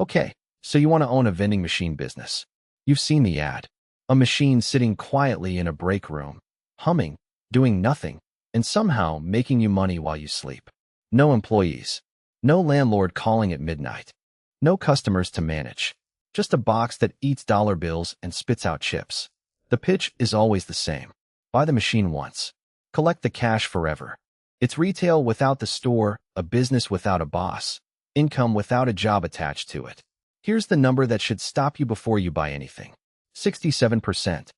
Okay, so you want to own a vending machine business. You've seen the ad. A machine sitting quietly in a break room, humming, doing nothing, and somehow making you money while you sleep. No employees. No landlord calling at midnight. No customers to manage. Just a box that eats dollar bills and spits out chips. The pitch is always the same. Buy the machine once. Collect the cash forever. It's retail without the store, a business without a boss, income without a job attached to it. Here's the number that should stop you before you buy anything. 67%.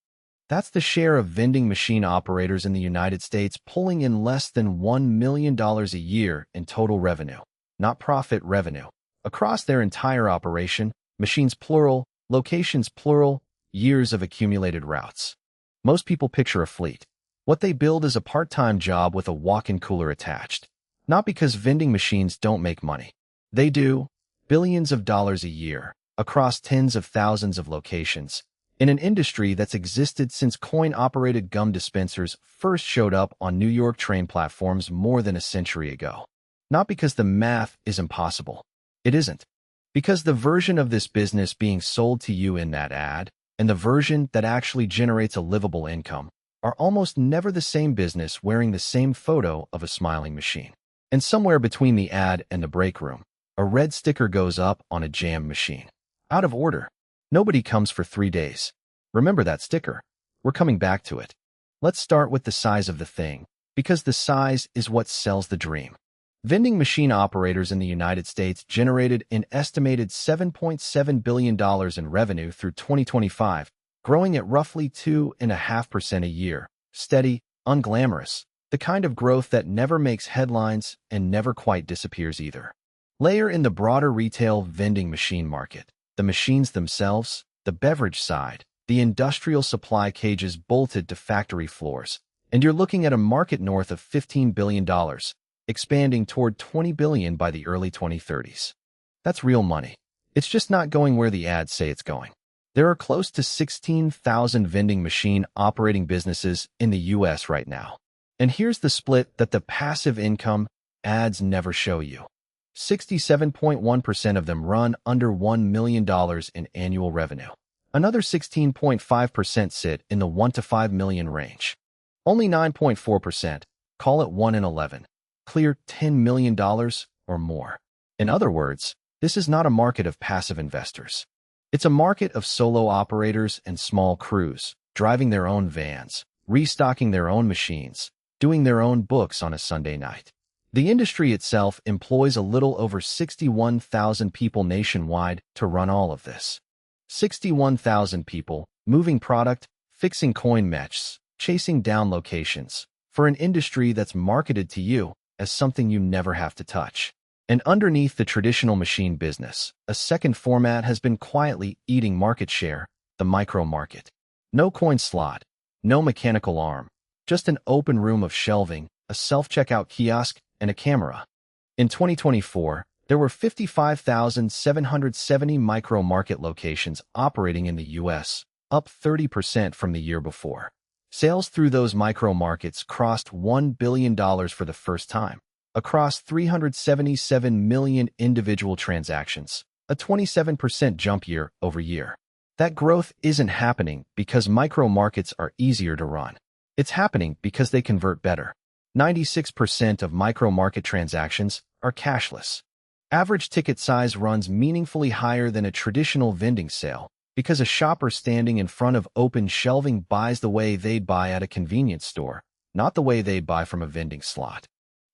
That's the share of vending machine operators in the United States pulling in less than $1 million a year in total revenue, not profit revenue. Across their entire operation, machines plural, locations plural, years of accumulated routes. Most people picture a fleet. What they build is a part-time job with a walk-in cooler attached. Not because vending machines don't make money. They do. Billions of dollars a year, across tens of thousands of locations, in an industry that's existed since coin-operated gum dispensers first showed up on New York train platforms more than a century ago. Not because the math is impossible. It isn't. Because the version of this business being sold to you in that ad, and the version that actually generates a livable income, are almost never the same business wearing the same photo of a smiling machine. And somewhere between the ad and the break room, a red sticker goes up on a jam machine. Out of order. Nobody comes for 3 days. Remember that sticker. We're coming back to it. Let's start with the size of the thing, because the size is what sells the dream. Vending machine operators in the United States generated an estimated $7.7 billion in revenue through 2025, growing at roughly 2.5% a year, steady, unglamorous, the kind of growth that never makes headlines and never quite disappears either. Layer in the broader retail vending machine market, the machines themselves, the beverage side, the industrial supply cages bolted to factory floors, and you're looking at a market north of $15 billion, expanding toward $20 billion by the early 2030s. That's real money. It's just not going where the ads say it's going. There are close to 16,000 vending machine operating businesses in the U.S. right now. And here's the split that the passive income ads never show you. 67.1% of them run under $1 million in annual revenue. Another 16.5% sit in the 1 to 5 million range. Only 9.4%, call it 1 in 11, clear $10 million or more. In other words, this is not a market of passive investors. It's a market of solo operators and small crews, driving their own vans, restocking their own machines, doing their own books on a Sunday night. The industry itself employs a little over 61,000 people nationwide to run all of this. 61,000 people, moving product, fixing coin mechs, chasing down locations, for an industry that's marketed to you as something you never have to touch. And underneath the traditional machine business, a second format has been quietly eating market share, the micro market. No coin slot, no mechanical arm, just an open room of shelving, a self-checkout kiosk, and a camera. In 2024, there were 55,770 micro market locations operating in the U.S., up 30% from the year before. Sales through those micro markets crossed $1 billion for the first time, across 377 million individual transactions, a 27% jump year over year. That growth isn't happening because micro markets are easier to run. It's happening because they convert better. 96% of micro market transactions are cashless. Average ticket size runs meaningfully higher than a traditional vending sale because a shopper standing in front of open shelving buys the way they'd buy at a convenience store, not the way they'd buy from a vending slot.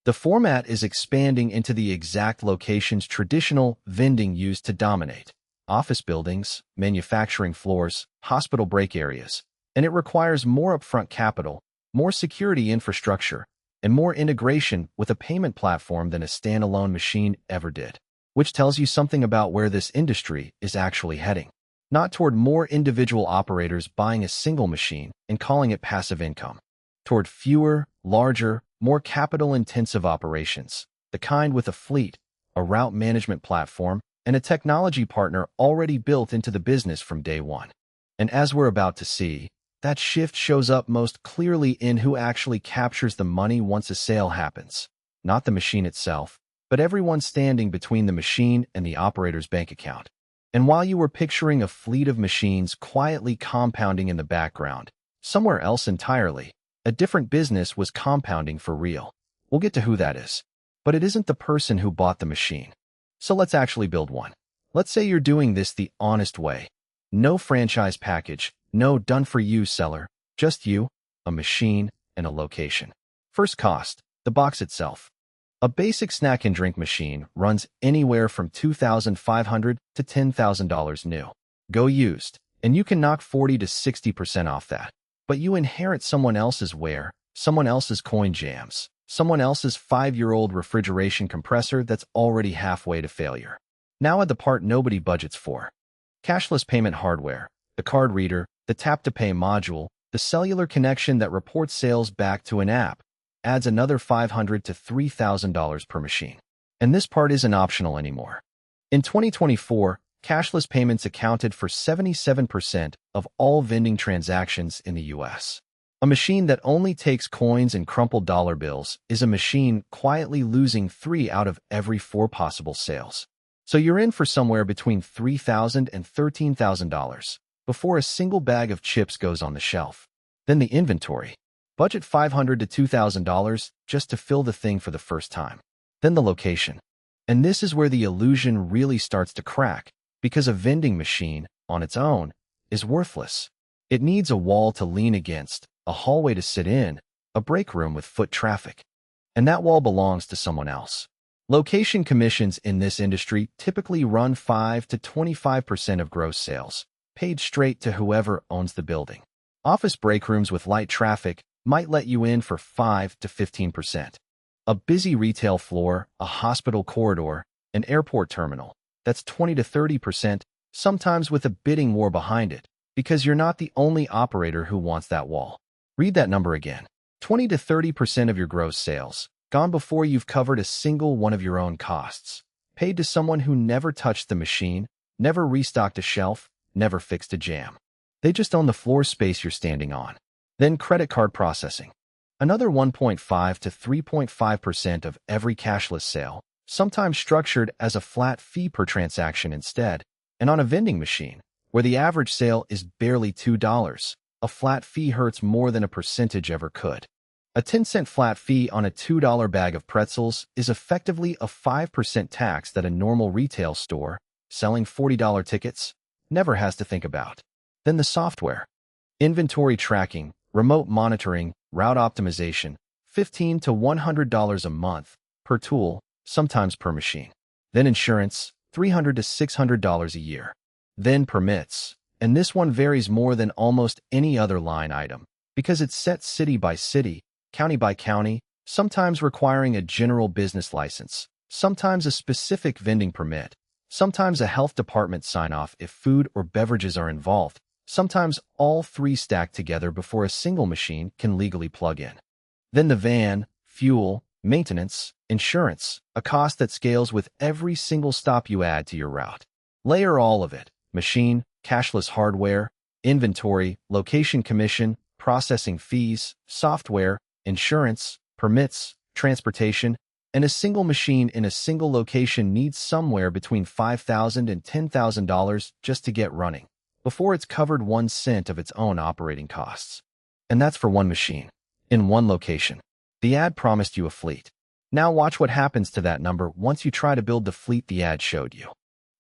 The format is expanding into the exact locations traditional vending used to dominate: office buildings, manufacturing floors, hospital break areas, and it requires more upfront capital, more security infrastructure, and more integration with a payment platform than a standalone machine ever did, which tells you something about where this industry is actually heading. Not toward more individual operators buying a single machine and calling it passive income. Toward fewer, larger, more capital-intensive operations, the kind with a fleet, a route management platform, and a technology partner already built into the business from day one. And as we're about to see, that shift shows up most clearly in who actually captures the money once a sale happens. Not the machine itself, but everyone standing between the machine and the operator's bank account. And while you were picturing a fleet of machines quietly compounding in the background, somewhere else entirely, a different business was compounding for real. We'll get to who that is. But it isn't the person who bought the machine. So let's actually build one. Let's say you're doing this the honest way. No franchise package, no done-for-you seller, just you, a machine, and a location. First cost, the box itself. A basic snack and drink machine runs anywhere from $2,500 to $10,000 new. Go used, and you can knock 40 to 60% off that. But you inherit someone else's wear, someone else's coin jams, someone else's 5-year-old refrigeration compressor that's already halfway to failure. Now add the part nobody budgets for. Cashless payment hardware, the card reader, the tap-to-pay module, the cellular connection that reports sales back to an app, adds another $500 to $3,000 per machine. And this part isn't optional anymore. In 2024, cashless payments accounted for 77% of all vending transactions in the US. A machine that only takes coins and crumpled dollar bills is a machine quietly losing 3 out of every 4 possible sales. So you're in for somewhere between $3,000 and $13,000 before a single bag of chips goes on the shelf. Then the inventory. Budget $500 to $2,000 just to fill the thing for the first time. Then the location. And this is where the illusion really starts to crack, because a vending machine, on its own, is worthless. It needs a wall to lean against, a hallway to sit in, a break room with foot traffic. And that wall belongs to someone else. Location commissions in this industry typically run 5 to 25% of gross sales, paid straight to whoever owns the building. Office break rooms with light traffic might let you in for 5 to 15%. A busy retail floor, a hospital corridor, an airport terminal, that's 20 to 30%, sometimes with a bidding war behind it, because you're not the only operator who wants that wall. Read that number again. 20 to 30% of your gross sales, gone before you've covered a single one of your own costs, paid to someone who never touched the machine, never restocked a shelf, never fixed a jam. They just own the floor space you're standing on. Then credit card processing. Another 1.5 to 3.5% of every cashless sale, sometimes structured as a flat fee per transaction instead, and on a vending machine, where the average sale is barely $2, a flat fee hurts more than a percentage ever could. A 10-cent flat fee on a $2 bag of pretzels is effectively a 5% tax that a normal retail store, selling $40 tickets, never has to think about. Then the software. Inventory tracking, remote monitoring, route optimization, $15 to $100 a month, per tool, sometimes per machine. Then insurance, $300 to $600 a year. Then permits, and this one varies more than almost any other line item, because it's set city by city, county by county, sometimes requiring a general business license, sometimes a specific vending permit, sometimes a health department sign-off if food or beverages are involved, sometimes all 3 stacked together before a single machine can legally plug in. Then the van, fuel, maintenance, insurance, a cost that scales with every single stop you add to your route. Layer all of it: machine, cashless hardware, inventory, location commission, processing fees, software, insurance, permits, transportation, and a single machine in a single location needs somewhere between $5,000 and $10,000 just to get running, before it's covered 1 cent of its own operating costs. And that's for one machine, in one location. The ad promised you a fleet. Now watch what happens to that number once you try to build the fleet the ad showed you.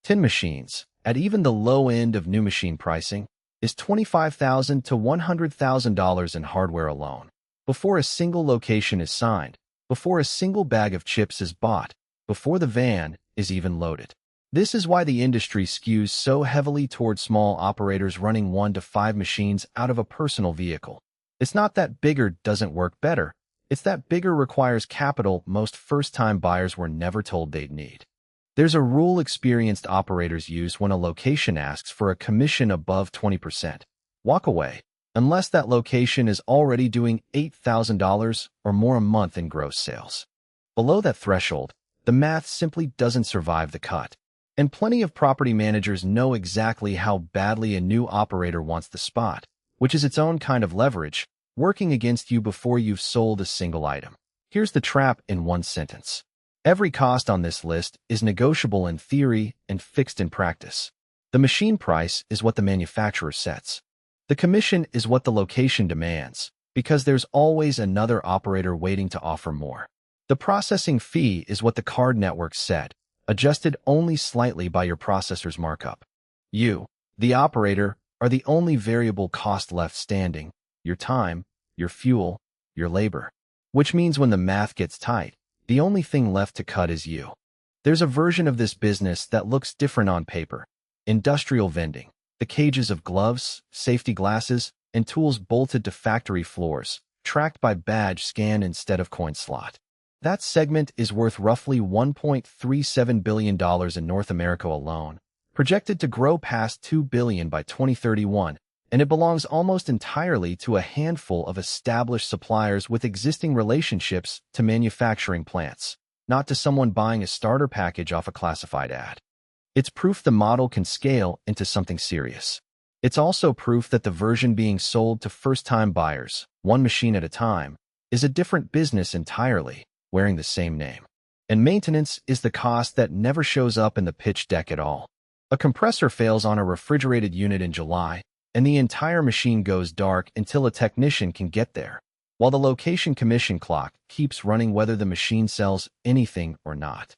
10 machines, at even the low end of new machine pricing, is $25,000 to $100,000 in hardware alone, before a single location is signed, before a single bag of chips is bought, before the van is even loaded. This is why the industry skews so heavily toward small operators running 1 to 5 machines out of a personal vehicle. It's not that bigger doesn't work better, it's that bigger requires capital most first-time buyers were never told they'd need. There's a rule experienced operators use when a location asks for a commission above 20%. Walk away, unless that location is already doing $8,000 or more a month in gross sales. Below that threshold, the math simply doesn't survive the cut. And plenty of property managers know exactly how badly a new operator wants the spot, which is its own kind of leverage, working against you before you've sold a single item. Here's the trap in one sentence. Every cost on this list is negotiable in theory and fixed in practice. The machine price is what the manufacturer sets. The commission is what the location demands, because there's always another operator waiting to offer more. The processing fee is what the card network set, adjusted only slightly by your processor's markup. You, the operator, are the only variable cost left standing: your time, your fuel, your labor. Which means when the math gets tight, the only thing left to cut is you. There's a version of this business that looks different on paper: industrial vending. The cages of gloves, safety glasses, and tools bolted to factory floors, tracked by badge scan instead of coin slot. That segment is worth roughly $1.37 billion in North America alone, projected to grow past $2 billion by 2031, and it belongs almost entirely to a handful of established suppliers with existing relationships to manufacturing plants, not to someone buying a starter package off a classified ad. It's proof the model can scale into something serious. It's also proof that the version being sold to first-time buyers, one machine at a time, is a different business entirely, wearing the same name. And maintenance is the cost that never shows up in the pitch deck at all. A compressor fails on a refrigerated unit in July, and the entire machine goes dark until a technician can get there, while the location commission clock keeps running whether the machine sells anything or not.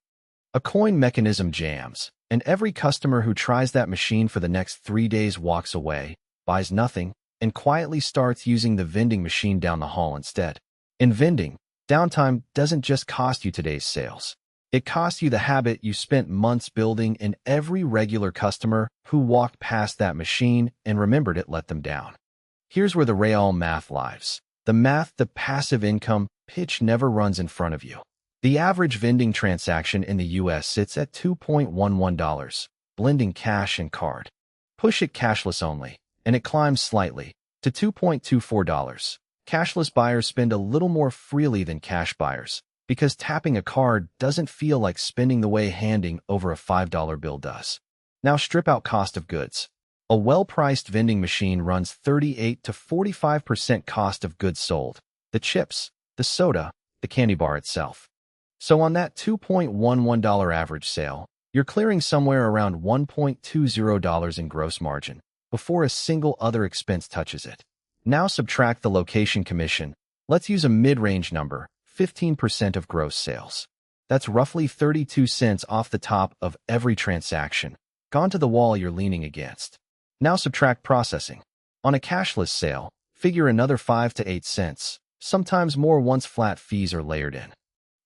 A coin mechanism jams, and every customer who tries that machine for the next 3 days walks away, buys nothing, and quietly starts using the vending machine down the hall instead. In vending, downtime doesn't just cost you today's sales. It costs you the habit you spent months building, and every regular customer who walked past that machine and remembered it let them down. Here's where the real math lives. The math, the passive income pitch never runs in front of you. The average vending transaction in the US sits at $2.11, blending cash and card. Push it cashless only, and it climbs slightly to $2.24. Cashless buyers spend a little more freely than cash buyers, because tapping a card doesn't feel like spending the way handing over a $5 bill does. Now strip out cost of goods. A well-priced vending machine runs 38 to 45% cost of goods sold: the chips, the soda, the candy bar itself. So on that $2.11 average sale, you're clearing somewhere around $1.20 in gross margin before a single other expense touches it. Now subtract the location commission. Let's use a mid-range number: 15% of gross sales. That's roughly 32 cents off the top of every transaction, gone to the wall you're leaning against. Now subtract processing. On a cashless sale, figure another 5 to 8 cents, sometimes more once flat fees are layered in.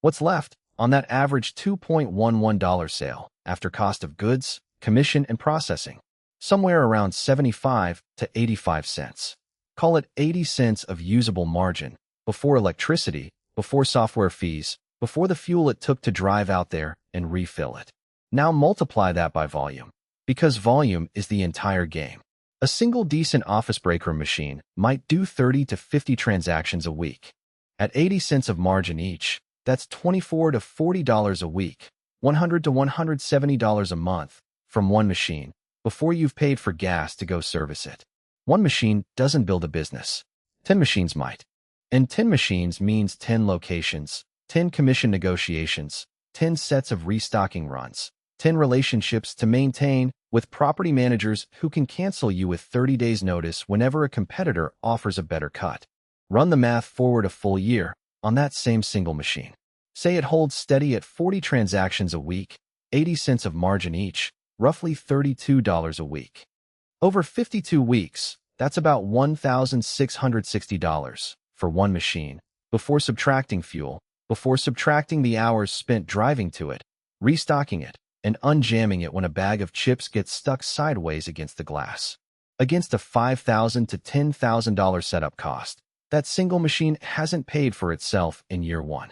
What's left on that average $2.11 sale, after cost of goods, commission, and processing? Somewhere around 75 to 85 cents. Call it 80 cents of usable margin, before electricity, before software fees, before the fuel it took to drive out there and refill it. Now multiply that by volume, because volume is the entire game. A single decent office breakroom machine might do 30 to 50 transactions a week. At 80 cents of margin each, that's $24 to $40 a week, $100 to $170 a month from one machine, before you've paid for gas to go service it. One machine doesn't build a business. 10 machines might. And 10 machines means 10 locations, 10 commission negotiations, 10 sets of restocking runs, 10 relationships to maintain with property managers who can cancel you with 30 days notice whenever a competitor offers a better cut. Run the math forward a full year on that same single machine. Say it holds steady at 40 transactions a week, 80 cents of margin each, roughly $32 a week. Over 52 weeks, that's about $1,660 for one machine, before subtracting fuel, before subtracting the hours spent driving to it, restocking it, and unjamming it when a bag of chips gets stuck sideways against the glass. Against a $5,000 to $10,000 setup cost, that single machine hasn't paid for itself in year one.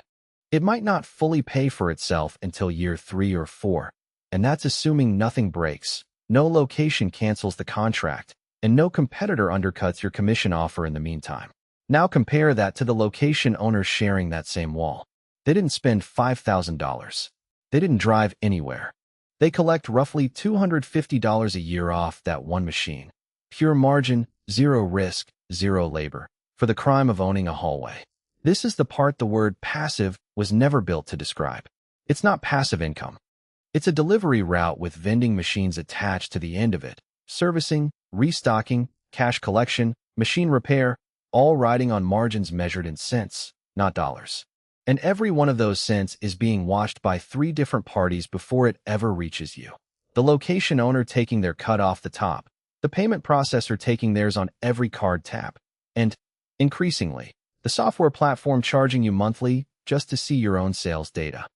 It might not fully pay for itself until year 3 or 4, and that's assuming nothing breaks, no location cancels the contract, and no competitor undercuts your commission offer in the meantime. Now compare that to the location owners sharing that same wall. They didn't spend $5,000. They didn't drive anywhere. They collect roughly $250 a year off that one machine. Pure margin, zero risk, zero labor, for the crime of owning a hallway. This is the part the word passive was never built to describe. It's not passive income. It's a delivery route with vending machines attached to the end of it, servicing, restocking, cash collection, machine repair, all riding on margins measured in cents, not dollars. And every one of those cents is being watched by three different parties before it ever reaches you. The location owner taking their cut off the top, the payment processor taking theirs on every card tap, and, increasingly, the software platform charging you monthly just to see your own sales data.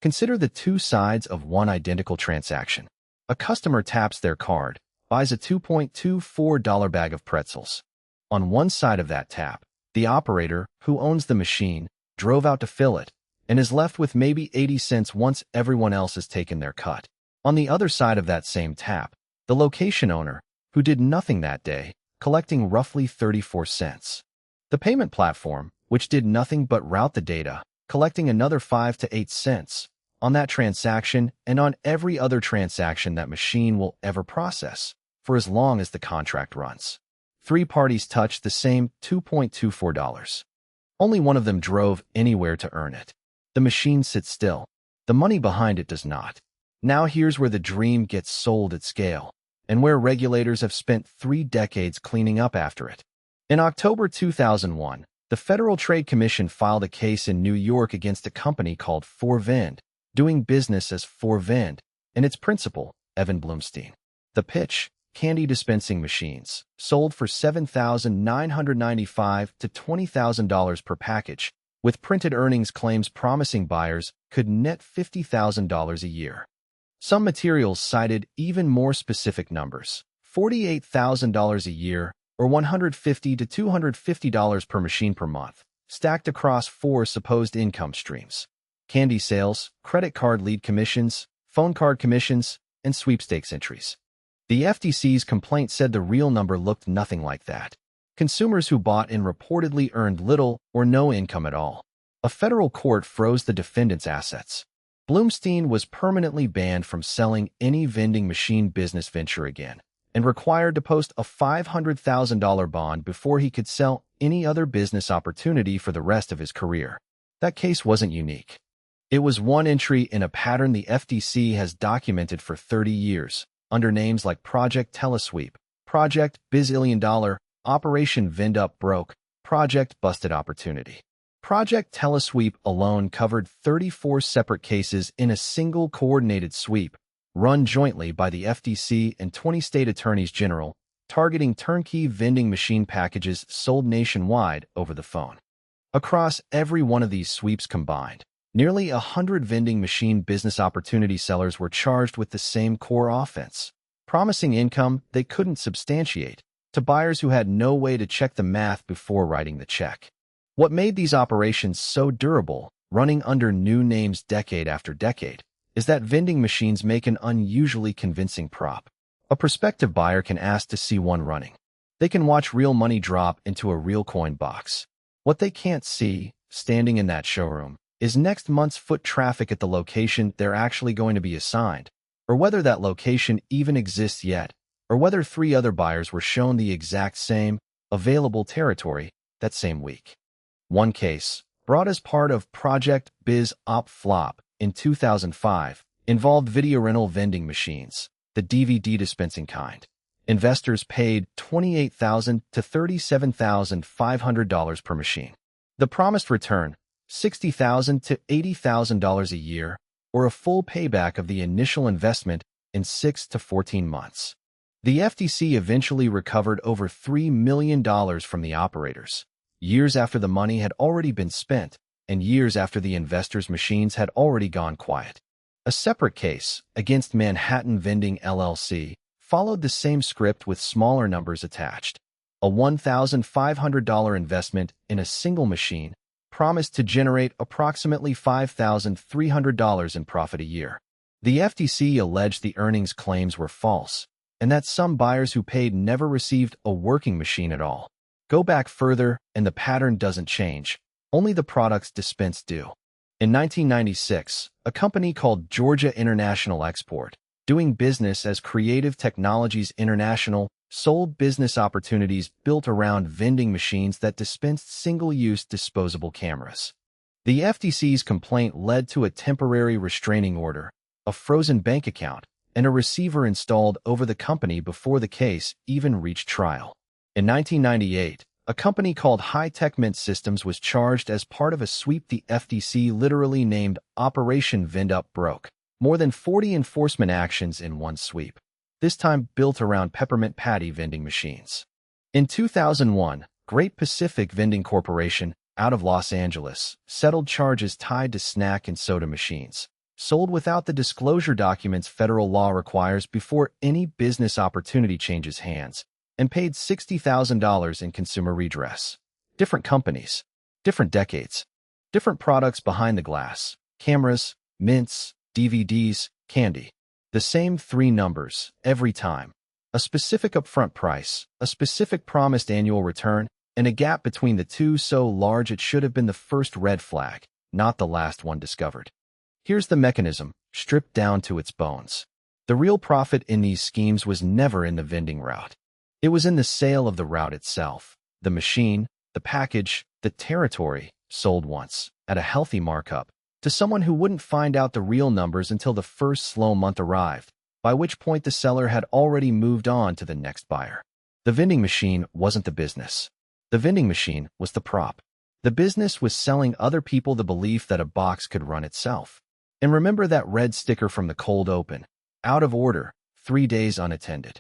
Consider the two sides of one identical transaction. A customer taps their card, buys a $2.24 bag of pretzels. On one side of that tap, the operator, who owns the machine, drove out to fill it, and is left with maybe 80 cents once everyone else has taken their cut. On the other side of that same tap, the location owner, who did nothing that day, collecting roughly 34 cents. The payment platform, which did nothing but route the data, collecting another 5 to 8 cents on that transaction and on every other transaction that machine will ever process, for as long as the contract runs. Three parties touched the same $2.24. Only one of them drove anywhere to earn it. The machine sits still. The money behind it does not. Now here's where the dream gets sold at scale, and where regulators have spent 3 decades cleaning up after it. In October 2001, the Federal Trade Commission filed a case in New York against a company called Vending, doing business as Vending, and its principal, Evan Bloomstein. The pitch: candy dispensing machines, sold for $7,995 to $20,000 per package, with printed earnings claims promising buyers could net $50,000 a year. Some materials cited even more specific numbers: $48,000 a year, or $150 to $250 per machine per month, stacked across 4 supposed income streams: candy sales, credit card lead commissions, phone card commissions, and sweepstakes entries. The FTC's complaint said the real number looked nothing like that. Consumers who bought in reportedly earned little or no income at all. A federal court froze the defendants' assets. Bloomstein was permanently banned from selling any vending machine business venture again, and required to post a $500,000 bond before he could sell any other business opportunity for the rest of his career. That case wasn't unique. It was one entry in a pattern the FTC has documented for 30 years, under names like Project Telesweep, Project Bizillion Dollar, Operation Vend Up Broke, Project Busted Opportunity. Project Telesweep alone covered 34 separate cases in a single coordinated sweep, run jointly by the FTC and 20 state attorneys general, targeting turnkey vending machine packages sold nationwide over the phone. Across every one of these sweeps combined, nearly 100 vending machine business opportunity sellers were charged with the same core offense, promising income they couldn't substantiate to buyers who had no way to check the math before writing the check. What made these operations so durable, running under new names decade after decade, is that vending machines make an unusually convincing prop. A prospective buyer can ask to see one running. They can watch real money drop into a real coin box. What they can't see, standing in that showroom, is next month's foot traffic at the location they're actually going to be assigned, or whether that location even exists yet, or whether 3 other buyers were shown the exact same, available territory that same week. One case, brought as part of Project Biz Op Flop in 2005, involved video rental vending machines, the DVD dispensing kind. Investors paid $28,000 to $37,500 per machine. The promised return: $60,000 to $80,000 a year, or a full payback of the initial investment in 6 to 14 months. The FTC eventually recovered over $3 million from the operators, years after the money had already been spent, and years after the investors' machines had already gone quiet. A separate case, against Manhattan Vending LLC, followed the same script with smaller numbers attached. A $1,500 investment in a single machine promised to generate approximately $5,300 in profit a year. The FTC alleged the earnings claims were false, and that some buyers who paid never received a working machine at all. Go back further, and the pattern doesn't change. Only the products dispensed do. In 1996, a company called Georgia International Export, doing business as Creative Technologies International, sold business opportunities built around vending machines that dispensed single-use disposable cameras. The FTC's complaint led to a temporary restraining order, a frozen bank account, and a receiver installed over the company before the case even reached trial. In 1998, a company called High-Tech Mint Systems was charged as part of a sweep the FTC literally named Operation Vend Up Broke. More than 40 enforcement actions in one sweep, this time built around peppermint patty vending machines. In 2001, Great Pacific Vending Corporation, out of Los Angeles, settled charges tied to snack and soda machines, sold without the disclosure documents federal law requires before any business opportunity changes hands, and paid $60,000 in consumer redress. Different companies, different decades, different products behind the glass, cameras, mints, DVDs, candy. The same three numbers every time. A specific upfront price, a specific promised annual return, and a gap between the two so large it should have been the first red flag, not the last one discovered. Here's the mechanism, stripped down to its bones. The real profit in these schemes was never in the vending route. It was in the sale of the route itself. The machine, the package, the territory, sold once, at a healthy markup, to someone who wouldn't find out the real numbers until the first slow month arrived, by which point the seller had already moved on to the next buyer. The vending machine wasn't the business. The vending machine was the prop. The business was selling other people the belief that a box could run itself. And remember that red sticker from the cold open, out of order, 3 days unattended.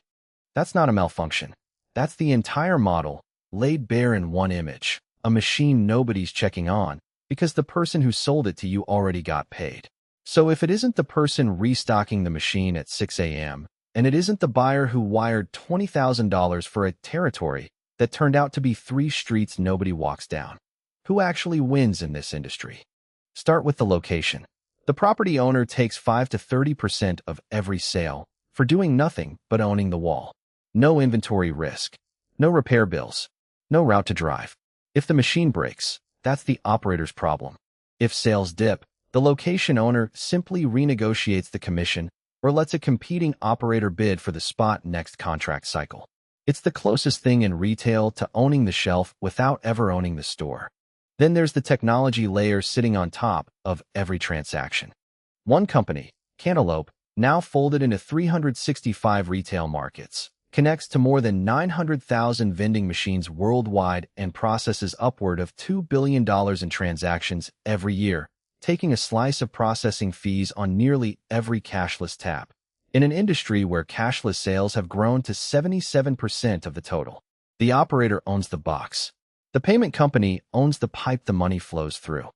That's not a malfunction. That's the entire model, laid bare in one image, a machine nobody's checking on, because the person who sold it to you already got paid. So if it isn't the person restocking the machine at 6 a.m., and it isn't the buyer who wired $20,000 for a territory that turned out to be 3 streets nobody walks down, who actually wins in this industry? Start with the location. The property owner takes 5 to 30% of every sale for doing nothing but owning the wall. No inventory risk, no repair bills, no route to drive. If the machine breaks, that's the operator's problem. If sales dip, the location owner simply renegotiates the commission or lets a competing operator bid for the spot next contract cycle. It's the closest thing in retail to owning the shelf without ever owning the store. Then there's the technology layer sitting on top of every transaction. One company, Cantaloupe, now folded into 365 retail markets, connects to more than 900,000 vending machines worldwide and processes upward of $2 billion in transactions every year, taking a slice of processing fees on nearly every cashless tap, in an industry where cashless sales have grown to 77% of the total. The operator owns the box. The payment company owns the pipe the money flows through.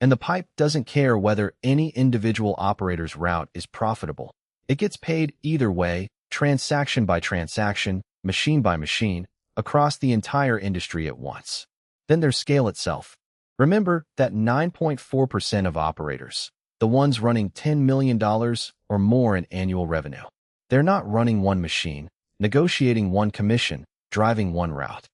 And the pipe doesn't care whether any individual operator's route is profitable. It gets paid either way, transaction by transaction, machine by machine, across the entire industry at once. Then there's scale itself. Remember that 9.4% of operators, the ones running $10 million or more in annual revenue, they're not running one machine, negotiating one commission, driving one route.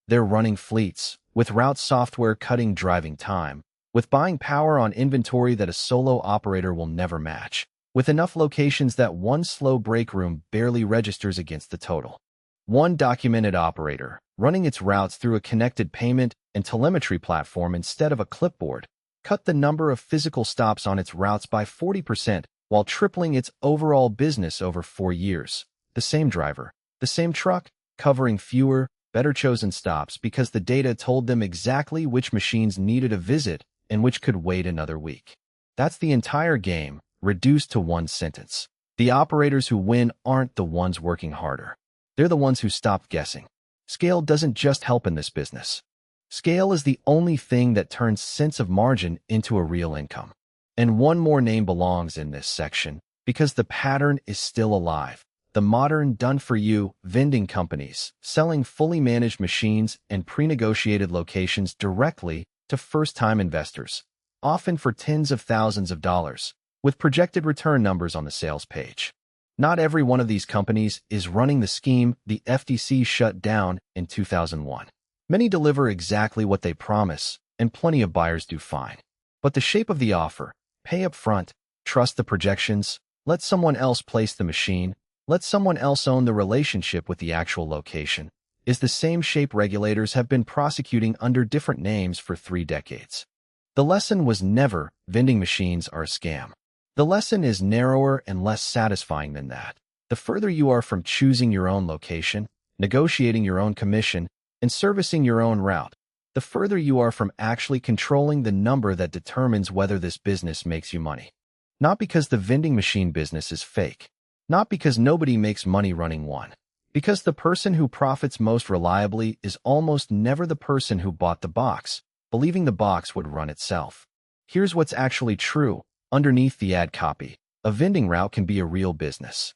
They're running fleets, with route software cutting driving time, with buying power on inventory that a solo operator will never match, with enough locations that one slow break room barely registers against the total. One documented operator, running its routes through a connected payment and telemetry platform instead of a clipboard, cut the number of physical stops on its routes by 40% while tripling its overall business over 4 years. The same driver, the same truck, covering fewer, better chosen stops because the data told them exactly which machines needed a visit and which could wait another week. That's the entire game, reduced to one sentence. The operators who win aren't the ones working harder. They're the ones who stopped guessing. Scale doesn't just help in this business. Scale is the only thing that turns sense of margin into a real income. And one more name belongs in this section, because the pattern is still alive. The modern done-for-you vending companies selling fully managed machines and pre-negotiated locations directly to first-time investors, often for tens of thousands of dollars, with projected return numbers on the sales page. Not every one of these companies is running the scheme the FTC shut down in 2001. Many deliver exactly what they promise, and plenty of buyers do fine. But the shape of the offer, pay up front, trust the projections, let someone else place the machine, let someone else own the relationship with the actual location, is the same shape regulators have been prosecuting under different names for 3 decades. The lesson was never vending machines are a scam. The lesson is narrower and less satisfying than that. The further you are from choosing your own location, negotiating your own commission, and servicing your own route, the further you are from actually controlling the number that determines whether this business makes you money. Not because the vending machine business is fake. Not because nobody makes money running one. Because the person who profits most reliably is almost never the person who bought the box, believing the box would run itself. Here's what's actually true. Underneath the ad copy, a vending route can be a real business.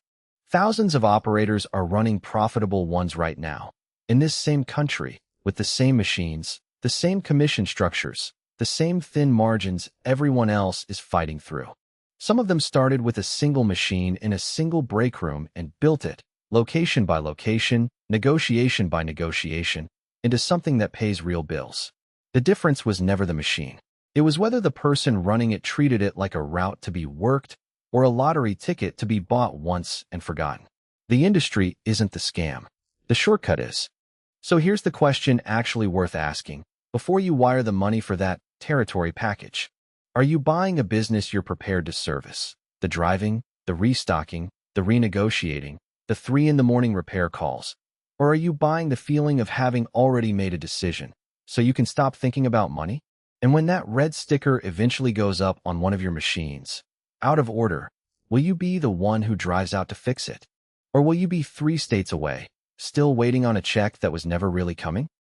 Thousands of operators are running profitable ones right now. In this same country, with the same machines, the same commission structures, the same thin margins everyone else is fighting through. Some of them started with a single machine in a single break room and built it, location by location, negotiation by negotiation, into something that pays real bills. The difference was never the machine. It was whether the person running it treated it like a route to be worked or a lottery ticket to be bought once and forgotten. The industry isn't the scam. The shortcut is. So here's the question actually worth asking before you wire the money for that territory package. Are you buying a business you're prepared to service? The driving, the restocking, the renegotiating, the 3 a.m. repair calls? Or are you buying the feeling of having already made a decision so you can stop thinking about money? And when that red sticker eventually goes up on one of your machines, out of order, will you be the one who drives out to fix it? Or will you be 3 states away, still waiting on a check that was never really coming?